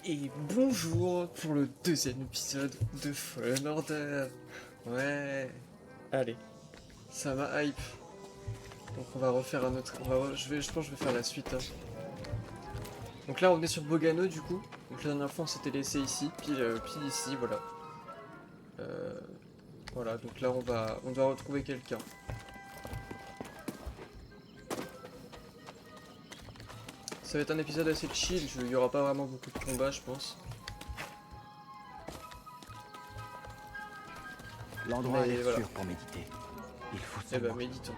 Et bonjour pour le deuxième épisode de Fallen Order. Ouais. Allez, ça m'a hype. Donc on va refaire un autre. Je pense que je vais faire la suite. Hein. Donc là on est sur Bogano du coup. Donc la dernière fois on s'était laissé ici, pile ici, voilà. Euh, voilà, donc là on doit retrouver quelqu'un. Ça va être un épisode assez chill, il y aura pas vraiment beaucoup de combats je pense. L'endroit a l'air voilà. sûr pour méditer. Il faut Eh ben seulement... méditons.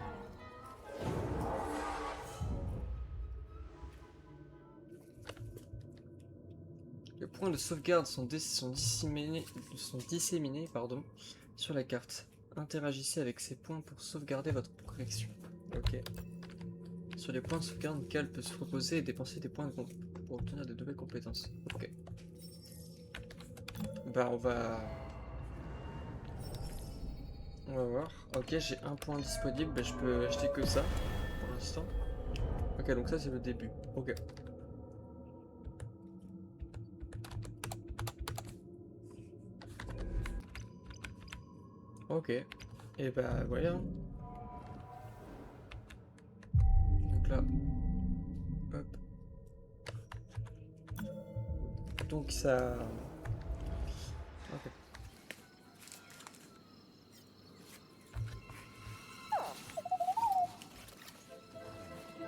Les points de sauvegarde sont disséminés pardon, sur la carte. Interagissez avec ces points pour sauvegarder votre progression. Ok. Sur les points de sauvegarde, Cal peut se reposer et dépenser des points pour obtenir de nouvelles compétences. Ok. Bah on va voir. Ok, j'ai un point disponible, bah, je peux acheter que ça pour l'instant. Ok, donc ça c'est le début. Ok. Ok. Et bah voilà. Donc là. Hop. Donc ça. Ok.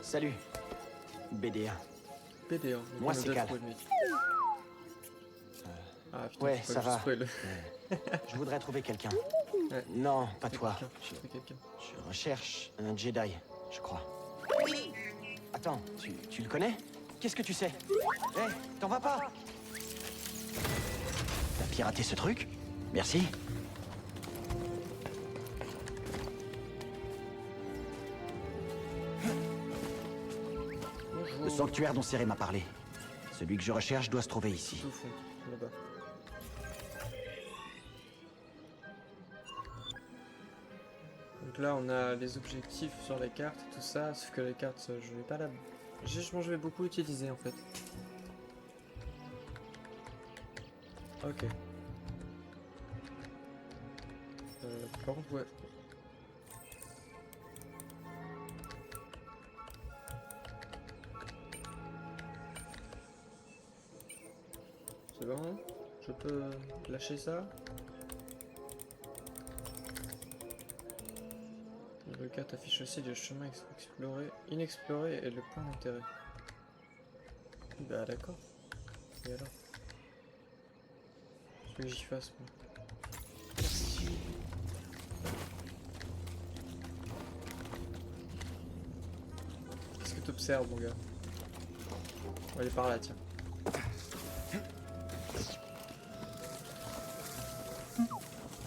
Salut. BD1. PD, hein. Moi, c'est Cal. Ah putain, Ouais, faut ça pas que je va. spoil. Je voudrais trouver quelqu'un. Ouais. Non, pas toi. Quelqu'un. Je recherche un Jedi, je crois. Attends, tu le connais? Qu'est-ce que tu sais? Hé, t'en vas pas? T'as piraté ce truc? Merci. Bonjour. Le sanctuaire dont Céré m'a parlé. Celui que je recherche doit se trouver ici. Tout au fond, là-bas. Donc là, on a les objectifs sur la carte, tout ça, sauf que la carte, je vais pas la... Je vais beaucoup utiliser en fait. Ok. Par contre, ouais. C'est bon? Je peux lâcher ça? Le 4 affiche aussi le chemin inexploré et le point d'intérêt. Bah d'accord. Et alors? Qu'est-ce que j'y fasse moi? Qu'est-ce que t'observes mon gars? On va aller par là tiens.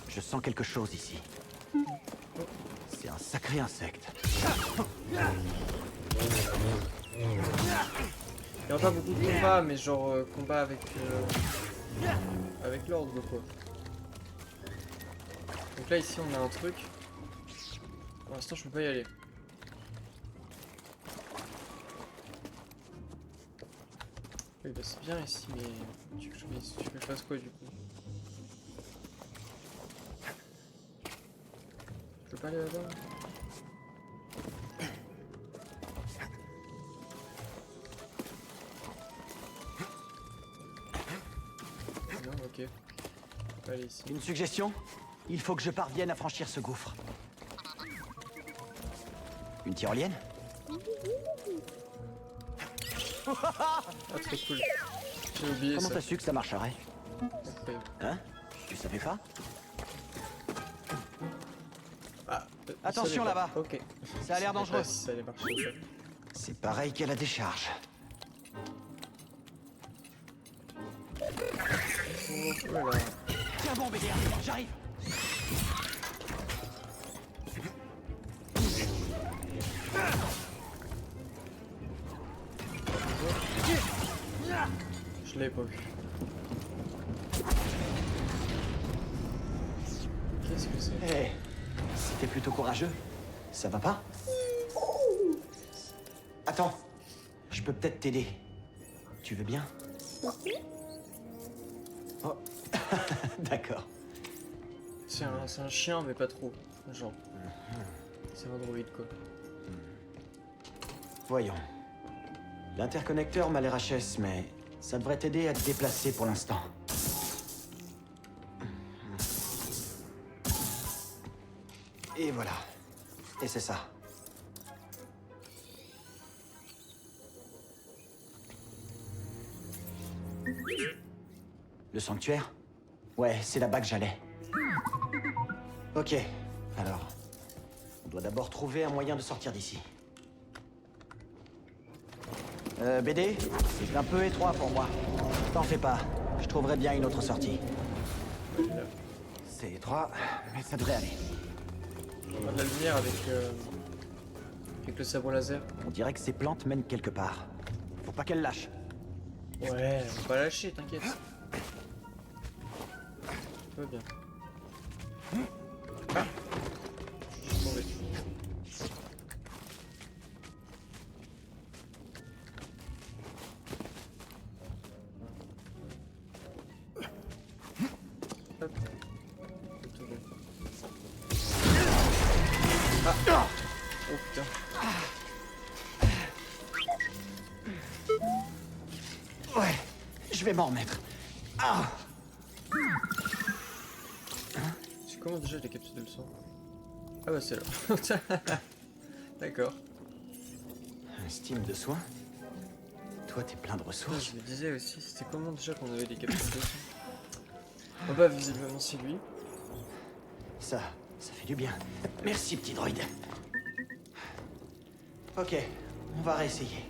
Je sens quelque chose ici. C'est un sacré insecte. Il y a pas beaucoup de combats, mais genre combat avec l'ordre quoi. Donc là ici on a un truc. Pour l'instant je peux pas y aller. Oui bah c'est bien ici mais tu veux que je fasse quoi du coup? Je peux pas aller là-bas? Non ok. Je peux pas aller ici. Une suggestion? Il faut que je parvienne à franchir ce gouffre. Une tyrolienne? Ah trop cool. J'ai oublié Comment ça. t'as su que ça marcherait? Incroyable. Hein? Tu savais pas? Ah, Attention ça allait pas. là-bas. Ok. Ça a l'air Je savais dangereux. pas si ça allait marcher. En fait. C'est pareil qu'à la décharge. Oh là là. Tiens bon, BDR, j'arrive. Je l'ai pas vu. Qu'est-ce que c'est? Hé, c'était plutôt courageux. Ça va pas? Attends, je peux peut-être t'aider. Tu veux bien? Oh. D'accord. C'est un chien, mais pas trop. Genre. C'est un droïde, quoi. Voyons. L'interconnecteur m'a l'air HS, mais ça devrait t'aider à te déplacer pour l'instant. Et voilà. Et c'est ça. Le sanctuaire? Ouais, c'est là-bas que j'allais. Ok, alors... On doit d'abord trouver un moyen de sortir d'ici. BD, c'est un peu étroit pour moi. T'en fais pas, je trouverai bien une autre sortie. C'est étroit, mais ça devrait aller. On a de la lumière avec le sabre laser. On dirait que ces plantes mènent quelque part. Faut pas qu'elles lâchent. Ouais, on va pas lâcher, t'inquiète. Tout va bien. Ah, je suis tombé. Hop. C'est tout bon. Ah. Oh putain. Ouais, je vais m'en remettre. Ah! C'est comment déjà les capsules de leçon? Ah bah c'est là. D'accord. Un steam de soin? Toi, t'es plein de ressources. Je me disais aussi, c'était comment déjà qu'on avait des capsules de leçon? Oh bah visiblement c'est lui. Ça fait du bien. Merci, petit droïde. Ok, on va réessayer.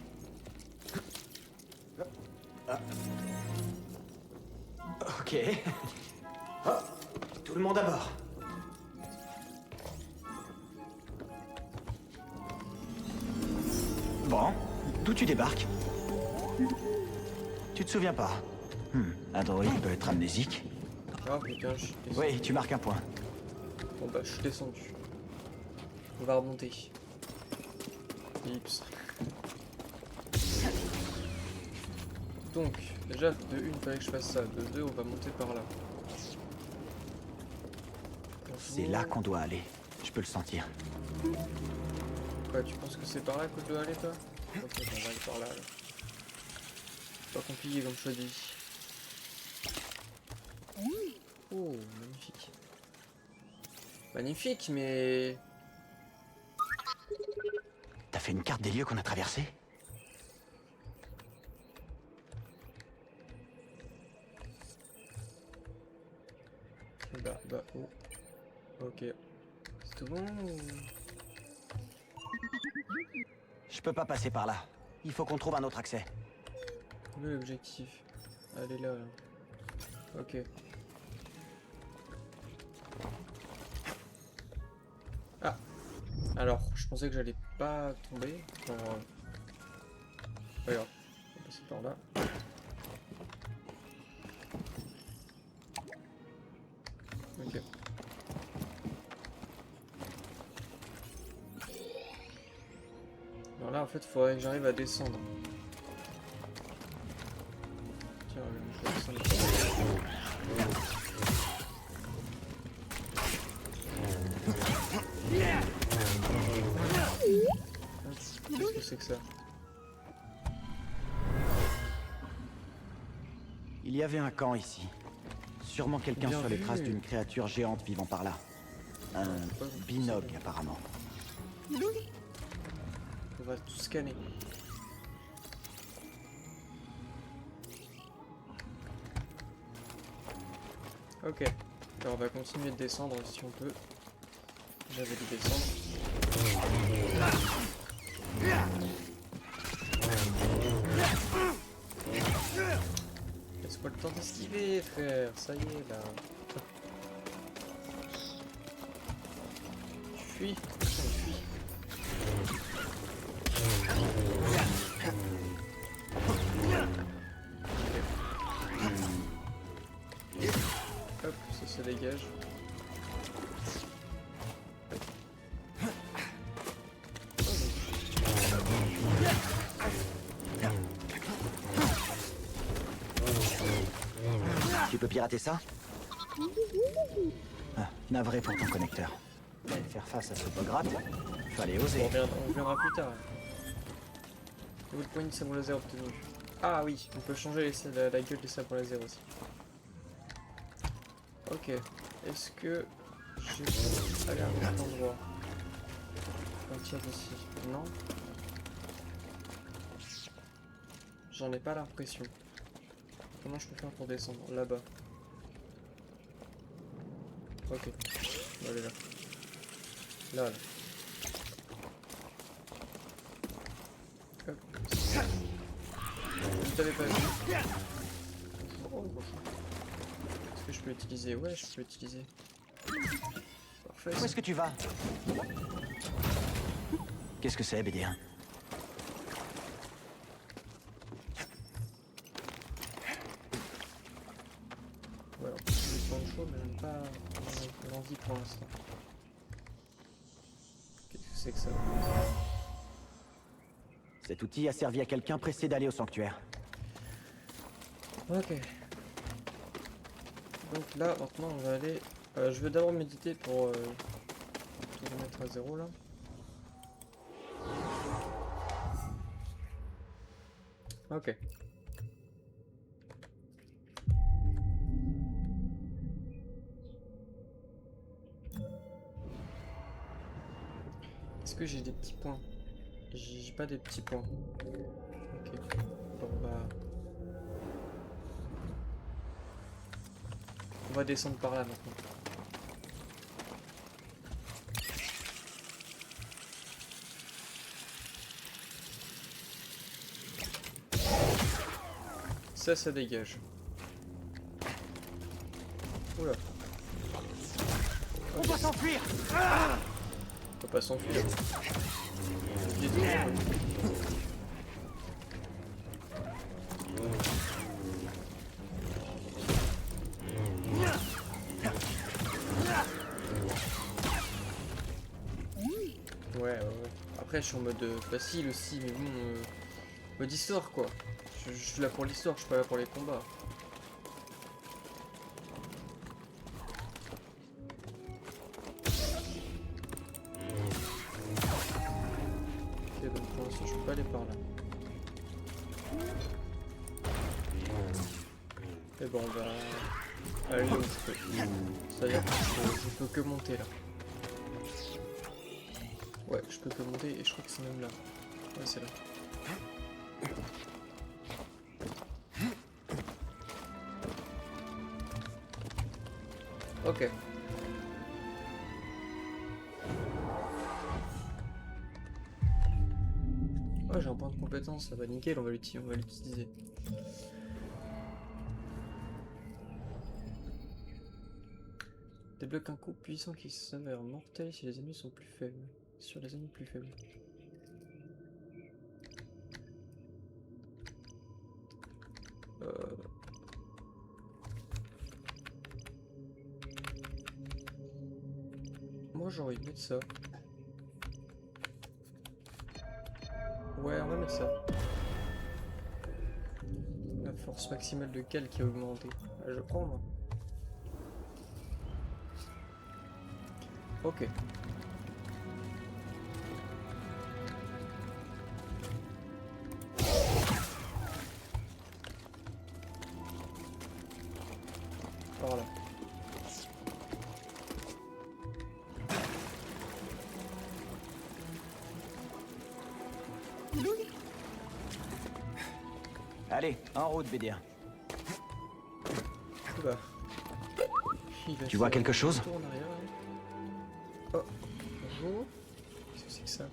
Ok. Oh, tout le monde à bord. Bon, d'où tu débarques? Tu te souviens pas? Un droïde peut être amnésique. Ah putain, je suis descendu. Oui, tu marques un point. Bon bah je suis descendu. On va remonter. Oups. Donc, déjà, de une, il fallait que je fasse ça. De deux, on va monter par là. C'est là qu'on doit aller. Je peux le sentir. Quoi, tu penses que c'est par là que je dois aller, toi? Ok, on va aller par là, alors. Pas compliqué comme choix de vie. Oh, magnifique. Magnifique, mais... T'as fait une carte des lieux qu'on a traversés? Bah, oh. Ok. C'est tout bon ou... Je peux pas passer par là. Il faut qu'on trouve un autre accès. Où est l'objectif? Elle est là, là. Ok. Ah. Alors, je pensais que j'allais pas tomber. Enfin, regarde. On va passer par là. Ok. Alors là, en fait, il faudrait que j'arrive à descendre. Tiens, je vais descendre. Qu'est-ce que c'est que ça? Il y avait un camp ici. Sûrement quelqu'un Bien sur les vu. traces d'une créature géante vivant par là. Un binog, apparemment. On va tout scanner. Ok. Alors on va continuer de descendre si on peut. J'avais dit descendre. Laisse-moi le temps d'esquiver, frère. Ça y est, là. Tu fuis. Putain, il fuit. Hop, ça se dégage. Tu peux pirater ça? Ah, navré pour ton connecteur. Mais faire face à ce Bograte, fallait oser. On reviendra plus tard. Niveau de poignée de sabre laser obtenu. Ah oui, on peut changer la gueule des sabres laser aussi. Ok, est-ce que j'ai aller à un autre endroit? Partir d'ici. Non. J'en ai pas l'impression. Comment je peux faire pour descendre? Là-bas. Ok. On va aller là. Là, là. Hop. Je t'avais pas vu. Oh, bonjour. Est-ce que je peux l'utiliser? Ouais, je peux l'utiliser. Parfait. Où est-ce que tu vas? Qu'est-ce que c'est, BD1? Voilà, j'ai plein de choses, mais j'aime pas l'envie pour l'instant. Qu'est-ce que c'est que ça? Cet outil a servi à quelqu'un pressé d'aller au sanctuaire. Ok. Donc là, maintenant, on va aller... je vais d'abord méditer pour tout remettre à zéro, là. Ok. Est-ce que j'ai des petits points? J'ai pas des petits points. Ok. Bon, on va descendre par là maintenant. Ça dégage. Oula. On doit s'enfuir! On peut pas s'enfuir. Il est devant, ouais. Après, je suis en mode facile aussi, mais bon, mode histoire quoi. Je suis là pour l'histoire, je suis pas là pour les combats. Ok, donc pour l'instant, je peux pas aller par là. Et bon, on va aller là où je peux. C'est-à-dire que je peux que monter là. Ouais, je peux que monter et je crois que c'est même là. Ouais, c'est là. Ok. Oh, j'ai un point de compétence, ça va nickel, on va l'utiliser. Débloque un coup puissant qui s'avère mortel si les ennemis sont plus faibles. Sur les ennemis plus faibles. Moi j'aurais envie de mettre ça. Ouais, on va mettre ça. La force maximale de cal qui a augmenté. Ah, je prends moi. Ok. Par là. Allez, en route, BD1. Bah. Tu vois quelque chose? Tour en arrière, là. Oh, bonjour. Qu'est-ce que c'est que ça?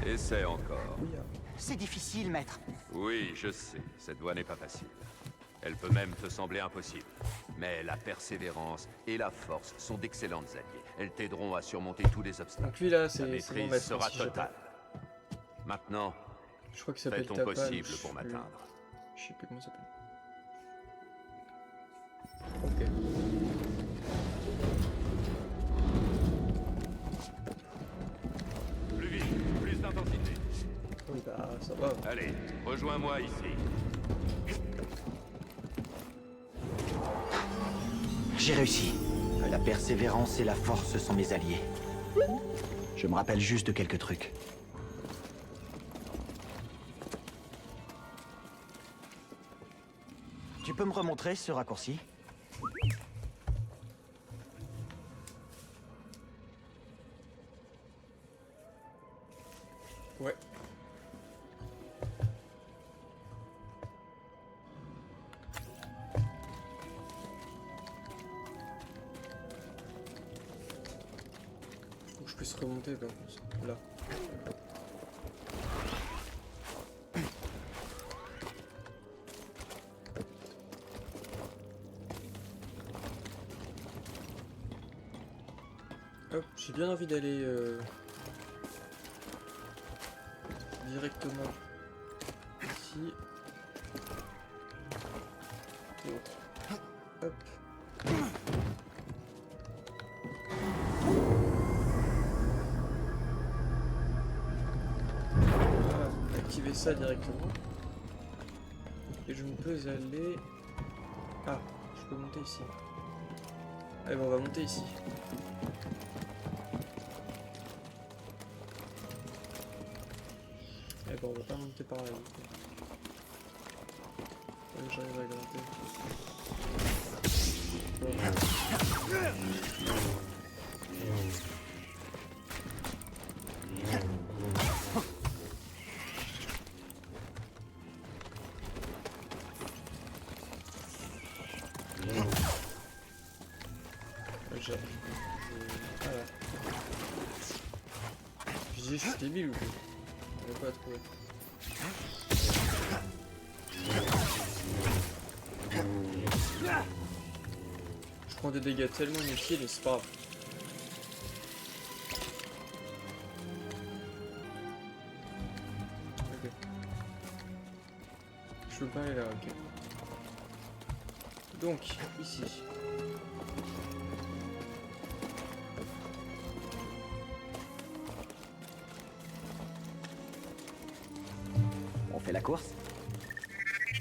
Essaie encore. Oui, C'est difficile, maître. Oui, je sais, cette voie n'est pas facile. Elle peut même te sembler impossible. Mais la persévérance et la force sont d'excellentes alliées. Elles t'aideront à surmonter tous les obstacles. donc lui là, La c'est mon maîtrise maître. sera si j'ai totale. pas- Maintenant, Je crois qu'il fais s'appelle ton Tapal. possible je sais pour plus. m'atteindre. Je sais plus comment il s'appelle. Ok. Plus vite, plus d'intensité. Oui, bah, ça va. Allez, rejoins-moi ici. J'ai réussi. La persévérance et la force sont mes alliés. Je me rappelle juste de quelques trucs. Tu peux me remontrer ce raccourci? Ouais. Faut que je puisse remonter par contre. Là. Hop, j'ai bien envie d'aller directement ici. Donc, hop. Voilà, activer ça directement. Et je ne peux aller... Ah, je peux monter ici. Allez, bon, on va monter ici. Eh bon, on va pas monter par là. Allez, j'arrive à grimper. J'arrive. Voilà. Je disais, je suis débile ou quoi? Je vais pas trouver. Je prends des dégâts tellement inutiles et c'est pas grave. Ok. Je peux pas aller là, ok. Donc, ici. On fait la course?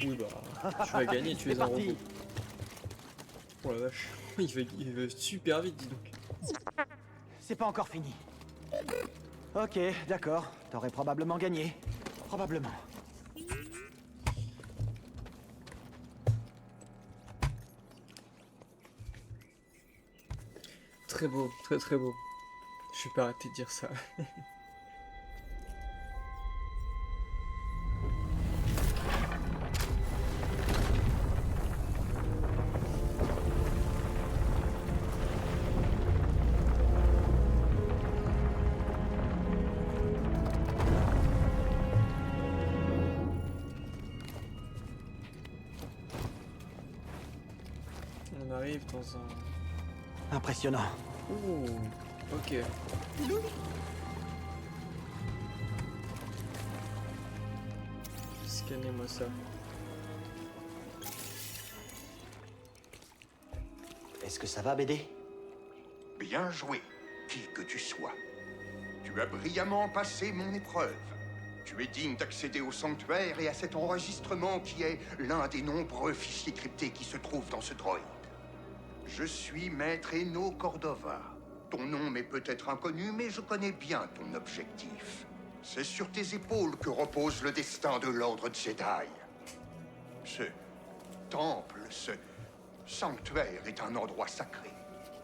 Oui bah, tu vas gagner, tu es un parti. robot. Oh la vache, il va super vite, dis donc. C'est pas encore fini. Ok, d'accord. T'aurais probablement gagné. Probablement. Très beau, très très beau. Je vais pas arrêter de dire ça. On arrive dans un... Impressionnant. Ouh, ok. Scannez-moi ça. Est-ce que ça va, BD? Bien joué, qui que tu sois. Tu as brillamment passé mon épreuve. Tu es digne d'accéder au sanctuaire et à cet enregistrement qui est l'un des nombreux fichiers cryptés qui se trouvent dans ce droïde. Je suis Maître Eno Cordova. Ton nom m'est peut-être inconnu, mais je connais bien ton objectif. C'est sur tes épaules que repose le destin de l'Ordre Jedi. Ce temple, ce sanctuaire est un endroit sacré.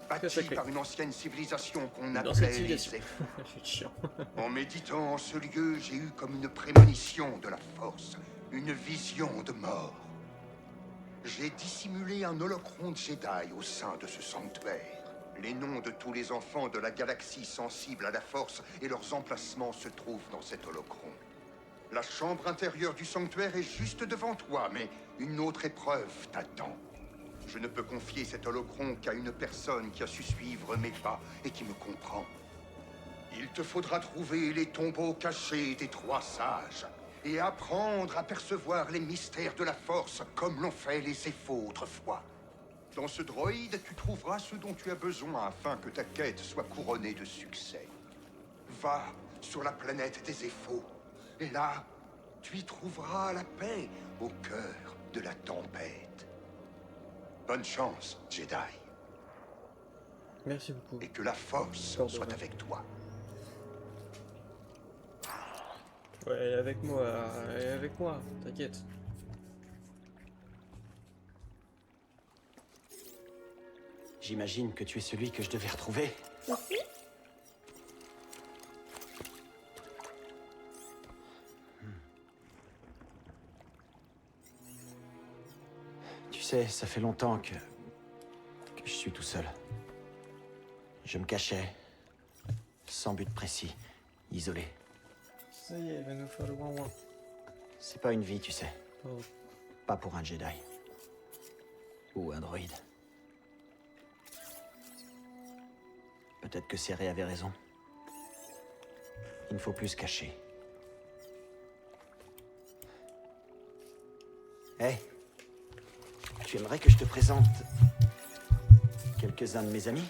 Bâti sacré. par une ancienne civilisation qu'on Dans cette appelait les civilisation. Zeph. C'est chiant. En méditant en ce lieu, j'ai eu comme une prémonition de la force, une vision de mort. J'ai dissimulé un holocron Jedi au sein de ce sanctuaire. Les noms de tous les enfants de la galaxie sensibles à la force et leurs emplacements se trouvent dans cet holocron. La chambre intérieure du sanctuaire est juste devant toi, mais une autre épreuve t'attend. Je ne peux confier cet holocron qu'à une personne qui a su suivre mes pas et qui me comprend. Il te faudra trouver les tombeaux cachés des 3 sages et apprendre à percevoir les mystères de la force comme l'ont fait les Zeffos autrefois. Dans ce droïde, tu trouveras ce dont tu as besoin afin que ta quête soit couronnée de succès. Va sur la planète des Éphos, et là, tu y trouveras la paix au cœur de la tempête. Bonne chance, Jedi, Merci beaucoup. et que la Force Pardon. soit avec toi. Ouais, elle est avec moi, t'inquiète. J'imagine que tu es celui que je devais retrouver. Tu sais, ça fait longtemps que je suis tout seul. Je me cachais, sans but précis, isolé. Ça y est, il va nous faire le ouin-ouin. C'est pas une vie, tu sais. Oh. Pas pour un Jedi. Ou un droïde. Peut-être que Céré avait raison. Il ne faut plus se cacher. Hé, tu aimerais que je te présente quelques-uns de mes amis?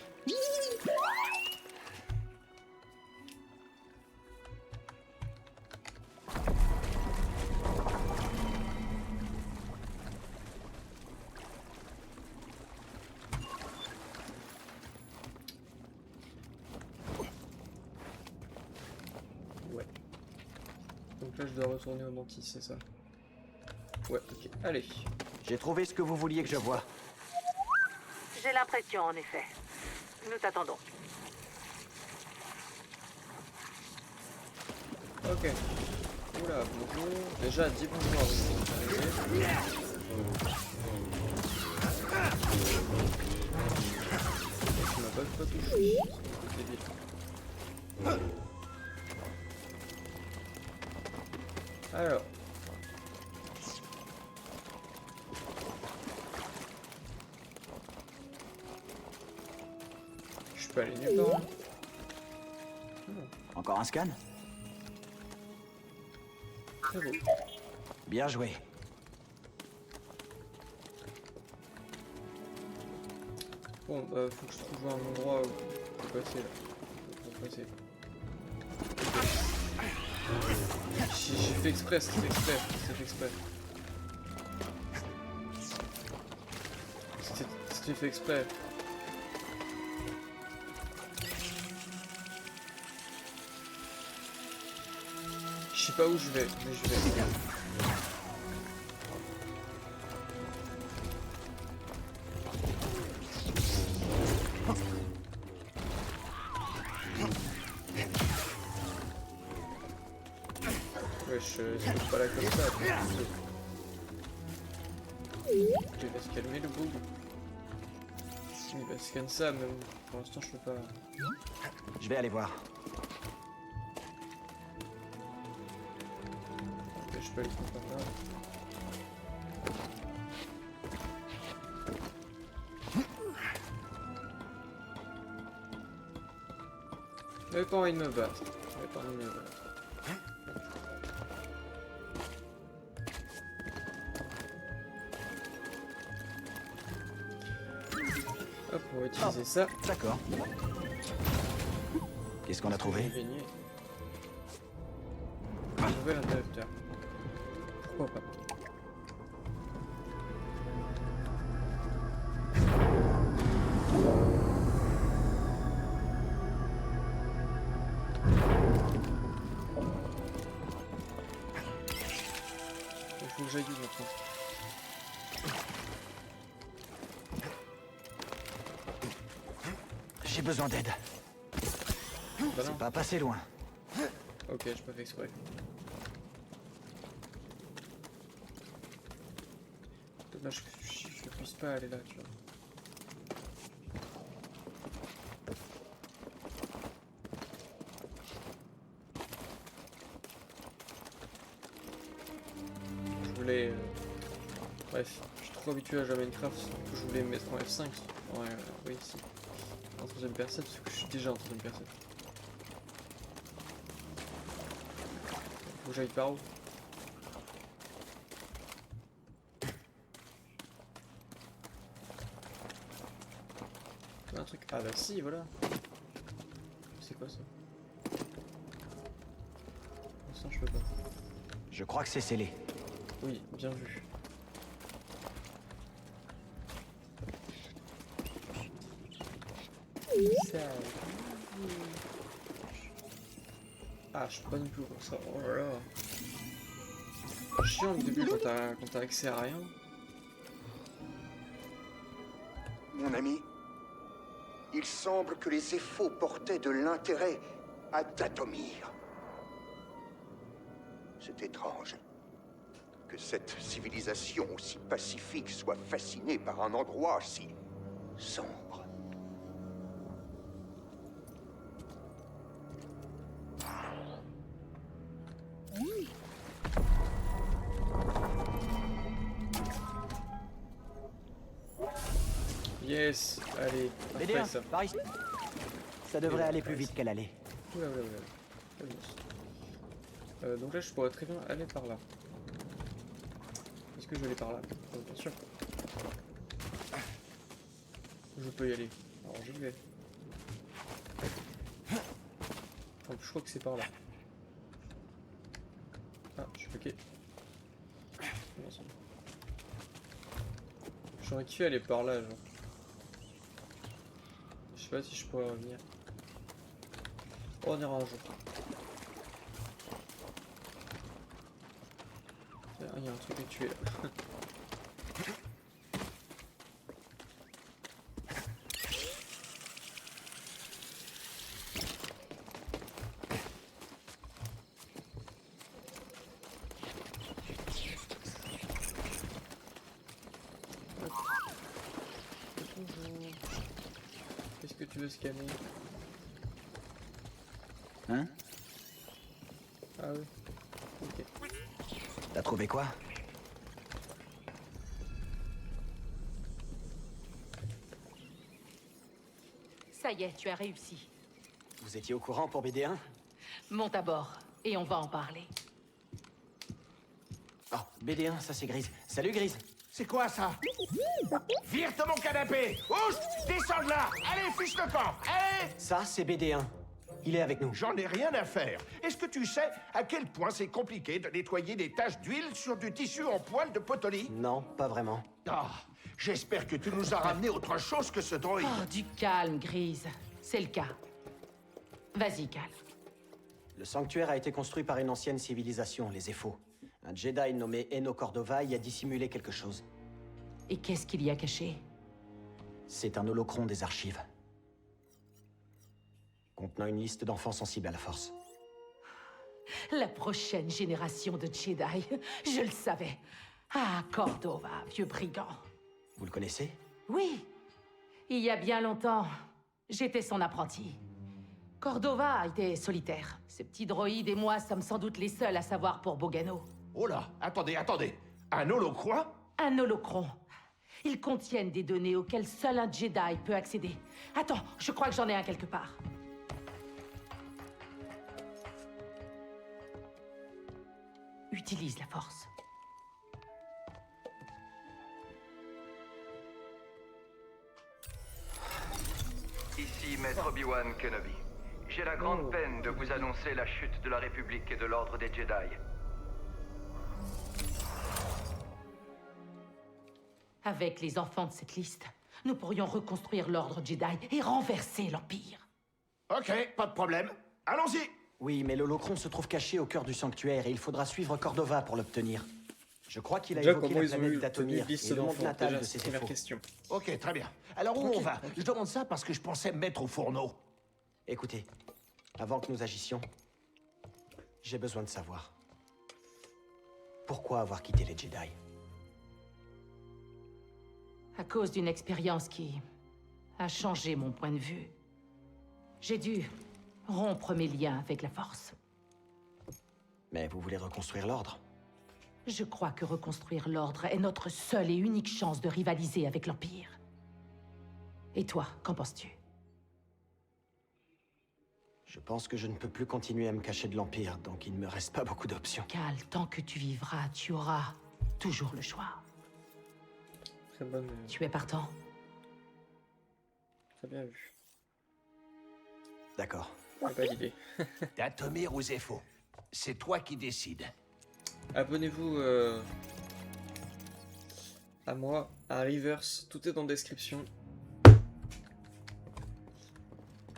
Ouais. Donc là, je dois retourner au Mantis, c'est ça? Ouais, ok. Allez. J'ai trouvé ce que vous vouliez que je voie. J'ai l'impression, en effet. Nous t'attendons. Ok. Oula, bonjour. Déjà, dis bonjour avant de t'arriver. Tu m'as pas touché. C'est débile. Alors. Je peux aller nulle part. Encore un scan? Très beau. Bien joué. Bon, bah, faut que je trouve un endroit où je peux passer là. Pour passer. J'ai fait exprès, c'est fait exprès, c'est fait exprès. C'était fait exprès. Je sais pas où je vais, mais je vais. Wesh, c'est pas là comme ça. Il va se calmer le bug. Il va scanner ça, mais pour l'instant je peux pas. Je vais aller voir. Ok, je peux aller trop par là. J'avais pas envie de me battre. J'avais pas envie de me battre. Hop, on va utiliser ça. D'accord. Qu'est-ce qu'on a trouvé? Gagner. Un nouvel interrupteur. Pourquoi pas? Il faut que j'aille où maintenant? J'ai besoin d'aide. Bah non. C'est pas passé loin. Ok, j'ai pas fait exprès. Dommage que je puisse pas aller là, tu vois. Je voulais... Bref, je suis trop habitué à jouer à Minecraft, je voulais me mettre en F5. Ouais, oui, si. En troisième personne, parce que je suis déjà en troisième personne. Faut que j'aille par où? un truc. Ah bah si, voilà. C'est quoi ça? Ça, je peux pas. Je crois que c'est scellé. Oui, bien vu. Ça... Ah, je suis pas non plus comme ça. Oh là là. Chiant au début quand t'as accès à rien. Mon ami, il semble que les Éphos portaient de l'intérêt à Dathomir. C'est étrange que cette civilisation aussi pacifique soit fascinée par un endroit si sombre. Yes, allez, BD1, après ça. par ici. Ça devrait aller plus vite qu'elle allait. Oula, oula, oula. Calmos. Donc là, je pourrais très bien aller par là. Est-ce que je vais aller par là? Bien sûr. Je peux y aller. Alors je vais. Donc, je crois que c'est par là. Ah, je suis bloqué. J'aurais kiffé aller par là, genre. Je sais pas si je pourrais revenir. Oh, on ira un jour. Il y a un truc à tuer là. Qu'est-ce que tu veux scanner? Hein? Ah oui. Ok. T'as trouvé quoi? Ça y est, tu as réussi. Vous étiez au courant pour BD1? Monte à bord, et on va en parler. Oh, BD1, ça c'est Grise. Salut Grise. C'est quoi ça? Vire de mon canapé! Oust! Descends de là! Allez, fiche le camp! Allez! Ça c'est BD1. Il est avec nous. J'en ai rien à faire. Est-ce que tu sais à quel point c'est compliqué de nettoyer des taches d'huile sur du tissu en poil de potolie? Non, pas vraiment. Ah, j'espère que tu nous as ramené autre chose que ce droïde. Oh, du calme, Grise. C'est le cas. Vas-y, Cal. Le sanctuaire a été construit par une ancienne civilisation, les Éphos. Un Jedi nommé Eno Cordova y a dissimulé quelque chose. Et qu'est-ce qu'il y a caché? C'est un holocron des archives. Contenant une liste d'enfants sensibles à la force. La prochaine génération de Jedi. Je le savais. Ah, Cordova, vieux brigand. Vous le connaissez? Oui. Il y a bien longtemps, j'étais son apprenti. Cordova était solitaire. Ce petit droïde et moi sommes sans doute les seuls à savoir pour Bogano. Oh là, attendez. Un holocron? Un holocron. Ils contiennent des données auxquelles seul un Jedi peut accéder. Attends, je crois que j'en ai un quelque part. Utilise la force. Ici Maître Obi-Wan Kenobi. J'ai la grande peine de vous annoncer la chute de la République et de l'Ordre des Jedi. Avec les enfants de cette liste, nous pourrions reconstruire l'Ordre Jedi et renverser l'Empire. Ok, pas de problème. Allons-y! Oui, mais l'holocron se trouve caché au cœur du sanctuaire et il faudra suivre Cordova pour l'obtenir. Je crois qu'il a Déjà, évoqué comment la ils ont planète eu d'Atomir liste et de l'oncle natal déjà, de c'est ses la première Éphos. question. Ok, très bien. Alors où on va? Je demande ça parce que je pensais me mettre au fourneau. Écoutez, avant que nous agissions, j'ai besoin de savoir. Pourquoi avoir quitté les Jedi? À cause d'une expérience qui a changé mon point de vue. J'ai dû rompre mes liens avec la Force. Mais vous voulez reconstruire l'ordre? Je crois que reconstruire l'Ordre est notre seule et unique chance de rivaliser avec l'Empire. Et toi, qu'en penses-tu? Je pense que je ne peux plus continuer à me cacher de l'Empire, donc il ne me reste pas beaucoup d'options. Cal, tant que tu vivras, tu auras toujours le choix. Très bonne. Tu es partant? Très bien vu. D'accord. Validé. Datomir ou Zepho, c'est toi qui décides. Abonnez-vous à moi, à Rivers, tout est dans la description.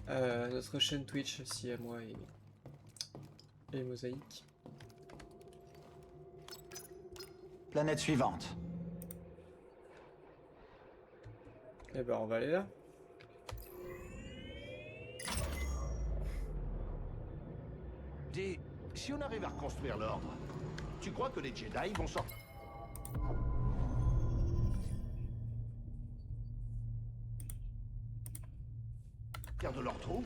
Notre chaîne Twitch aussi à moi et Mosaïque. Planète suivante. Et ben on va aller là. Dis, si on arrive à reconstruire l'ordre, tu crois que les Jedi vont sortir de leur trou?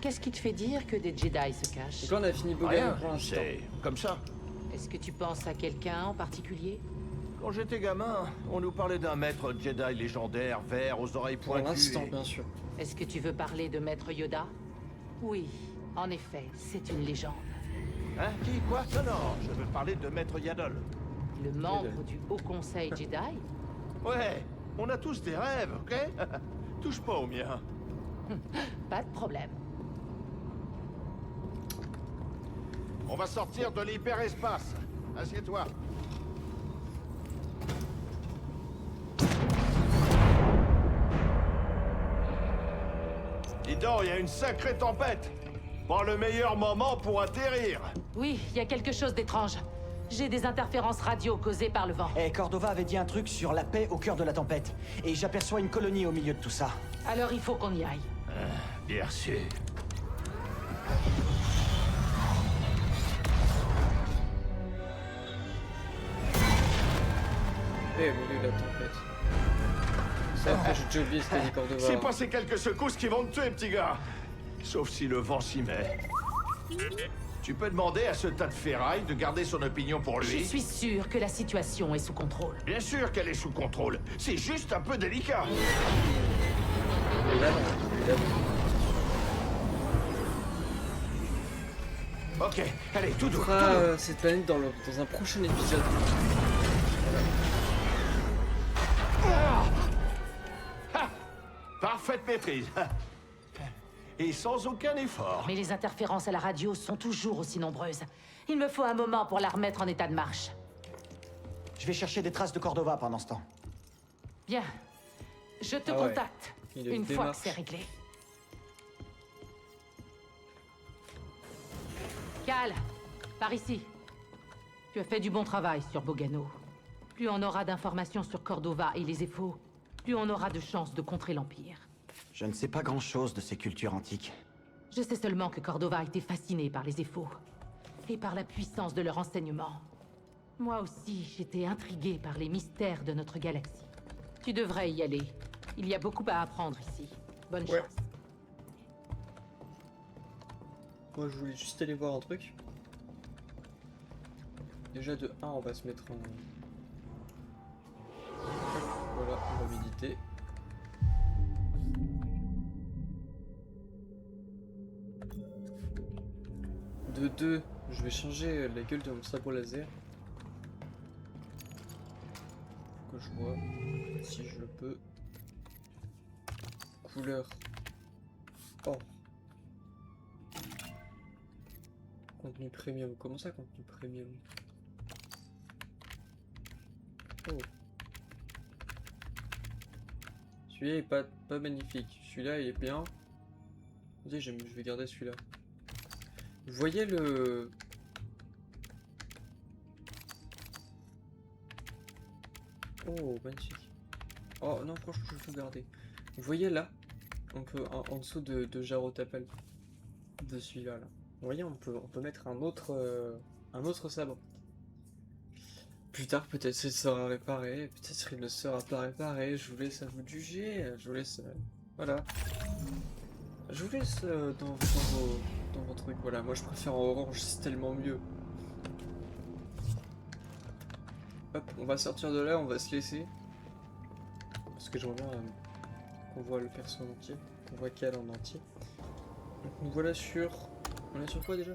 Qu'est-ce qui te fait dire que des Jedi se cachent? Et quand on a fini Bogano Rien, pour l'instant. c'est comme ça. Est-ce que tu penses à quelqu'un en particulier? Quand j'étais gamin, on nous parlait d'un maître Jedi légendaire, vert, aux oreilles Pour pointues. l'instant, et- bien sûr. Est-ce que tu veux parler de Maître Yoda? Oui, en effet, c'est une légende. Hein? Qui? Quoi? Non, non, je veux parler de maître Yaddle. Le membre du Haut Conseil Jedi? Ouais, on a tous des rêves, ok? Touche pas au mien. Pas de problème. On va sortir de l'hyperespace. Assieds-toi. Dis donc, il y a une sacrée tempête. Pas le meilleur moment pour atterrir. Oui, il y a quelque chose d'étrange. J'ai des interférences radio causées par le vent. Eh, Cordova avait dit un truc sur la paix au cœur de la tempête. Et j'aperçois une colonie au milieu de tout ça. Alors il faut qu'on y aille. Bien sûr. Et au milieu de la tempête. Ça, après, j'ai déjà oublié ce qu'a dit Cordova. C'est passé quelques secousses qui vont te tuer, petit gars. Sauf si le vent s'y met. Tu peux demander à ce tas de ferraille de garder son opinion pour Je lui. suis sûre que la situation est sous contrôle. Bien sûr qu'elle est sous contrôle. C'est juste un peu délicat. Et là, non. Et là, non. Ok, allez, tout On doux, fera tout doux. cette planète dans un prochain épisode. Parfaite maîtrise. Et sans aucun effort. Mais les interférences à la radio sont toujours aussi nombreuses. Il me faut un moment pour la remettre en état de marche. Je vais chercher des traces de Cordova pendant ce temps. Bien. Je te Ah ouais. contacte Il a une une fois démarche. que c'est réglé. Cal, par ici. Tu as fait du bon travail sur Bogano. Plus on aura d'informations sur Cordova et les Ephos, plus on aura de chances de contrer l'Empire. Je ne sais pas grand-chose de ces cultures antiques. Je sais seulement que Cordova a été fasciné par les Ephos et par la puissance de leur enseignement. Moi aussi, j'étais intrigué par les mystères de notre galaxie. Tu devrais y aller. Il y a beaucoup à apprendre ici. Bonne Ouais. chance. Moi, je voulais juste aller voir un truc. Déjà, de 1, on va se mettre en... Voilà, on va méditer. De 2, je vais changer la gueule de mon sabre laser. Faut que je vois si je le peux. Couleur. Oh. Contenu premium. Comment ça, contenu premium? Oh. Celui-là est pas magnifique. Celui-là, il est bien. Vas-y, je vais garder celui-là. Vous voyez le... Oh, magnifique. Oh non, franchement, je vais garder. Vous voyez là, on peut en dessous de Jarotapal, de celui-là. Là. Vous voyez, on peut mettre un autre sabre. Plus tard, peut-être il sera réparé, peut-être il ne sera pas réparé. Je vous laisse à vous de juger. Je vous laisse, voilà. Je vous laisse dans vos trucs. Voilà, moi je préfère en orange, c'est tellement mieux. Hop, on va sortir de là, on va se laisser. Parce que j'aimerais bien qu'on voit le perso en entier, qu'on voit Cal en entier. Donc nous voilà sur... On est sur quoi déjà?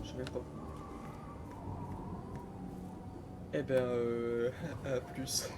Je sais même pas. Eh ben, à plus.